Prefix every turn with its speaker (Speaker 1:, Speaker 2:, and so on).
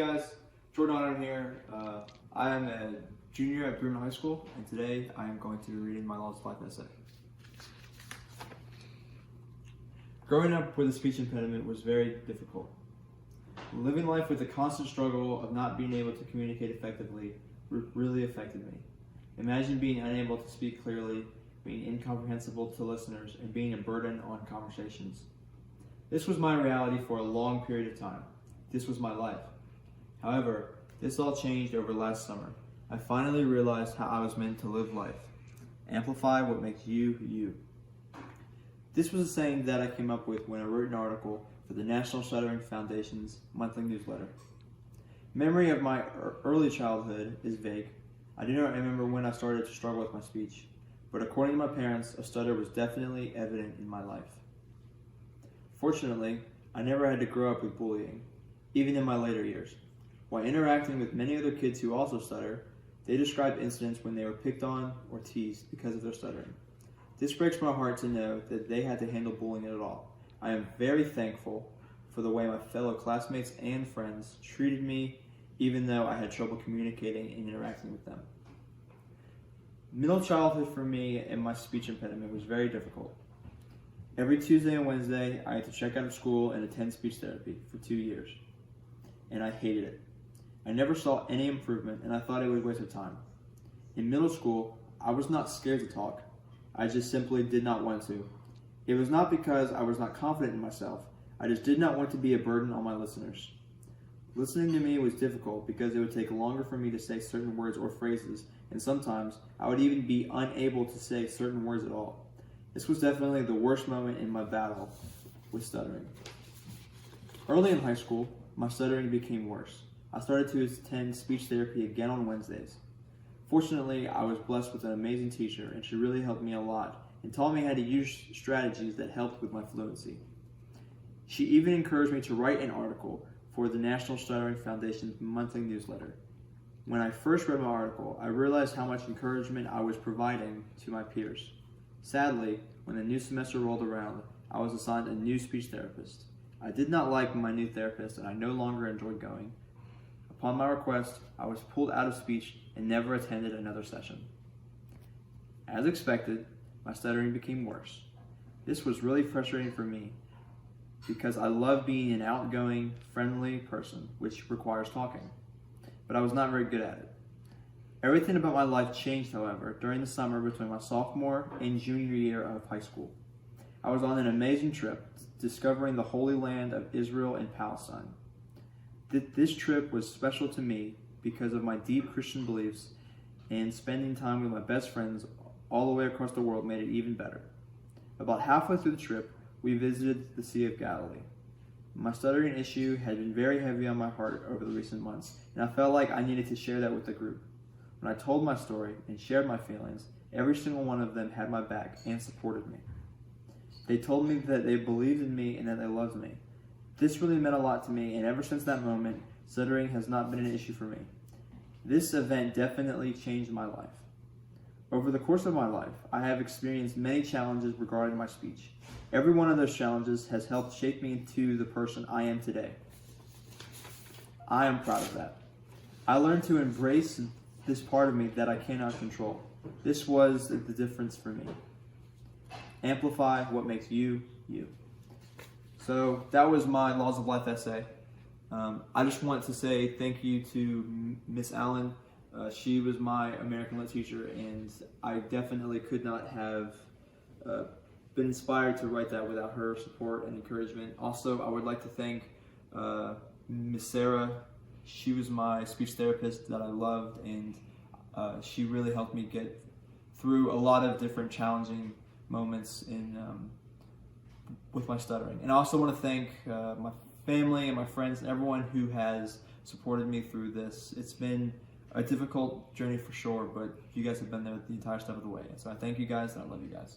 Speaker 1: guys, Jordan here. I am a junior at Bremen High School, and today I am going to be reading my Laws of Life essay. Growing up with a speech impediment was very difficult. Living life with the constant struggle of not being able to communicate effectively really affected me. Imagine being unable to speak clearly, being incomprehensible to listeners, and being a burden on conversations. This was my reality for a long period of time. This was my life. However, this all changed over last summer. I finally realized how I was meant to live life. Amplify what makes you, you. This was a saying that I came up with when I wrote an article for the National Stuttering Foundation's monthly newsletter. Memory of my early childhood is vague. I do not remember when I started to struggle with my speech, but according to my parents, a stutter was definitely evident in my life. Fortunately, I never had to grow up with bullying, even in my later years. While interacting with many other kids who also stutter, they describe incidents when they were picked on or teased because of their stuttering. This breaks my heart to know that they had to handle bullying at all. I am very thankful for the way my fellow classmates and friends treated me, even though I had trouble communicating and interacting with them. Middle childhood for me and my speech impediment was very difficult. Every Tuesday and Wednesday, I had to check out of school and attend speech therapy for 2 years, and I hated it. I never saw any improvement, and I thought it was a waste of time. In middle school, I was not scared to talk. I just simply did not want to. It was not because I was not confident in myself. I just did not want to be a burden on my listeners. Listening to me was difficult because it would take longer for me to say certain words or phrases, and sometimes I would even be unable to say certain words at all. This was definitely the worst moment in my battle with stuttering. Early in high school, my stuttering became worse. I started to attend speech therapy again on Wednesdays. Fortunately, I was blessed with an amazing teacher, and she really helped me a lot and taught me how to use strategies that helped with my fluency. She even encouraged me to write an article for the National Stuttering Foundation's monthly newsletter. When I first read my article, I realized how much encouragement I was providing to my peers. Sadly, when the new semester rolled around, I was assigned a new speech therapist. I did not like my new therapist, and I no longer enjoyed going. Upon my request, I was pulled out of speech and never attended another session. As expected, my stuttering became worse. This was really frustrating for me because I love being an outgoing, friendly person, which requires talking, but I was not very good at it. Everything about my life changed, however, during the summer between my sophomore and junior year of high school. I was on an amazing trip, discovering the Holy Land of Israel and Palestine. This trip was special to me because of my deep Christian beliefs, and spending time with my best friends all the way across the world made it even better. About halfway through the trip, we visited the Sea of Galilee. My stuttering issue had been very heavy on my heart over the recent months, and I felt like I needed to share that with the group. When I told my story and shared my feelings, every single one of them had my back and supported me. They told me that they believed in me and that they loved me. This really meant a lot to me, and ever since that moment, stuttering has not been an issue for me. This event definitely changed my life. Over the course of my life, I have experienced many challenges regarding my speech. Every one of those challenges has helped shape me into the person I am today. I am proud of that. I learned to embrace this part of me that I cannot control. This was the difference for me. Amplify what makes you, you. So that was my Laws of Life essay. I just want to say thank you to Miss Allen. She was my American Lit teacher, and I definitely could not have been inspired to write that without her support and encouragement. Also, I would like to thank Miss Sarah. She was my speech therapist that I loved, and she really helped me get through a lot of different challenging moments with my stuttering. And I also want to thank my family and my friends and everyone who has supported me through this. It's been a difficult journey for sure, but you guys have been there the entire step of the way. So I thank you guys, and I love you guys.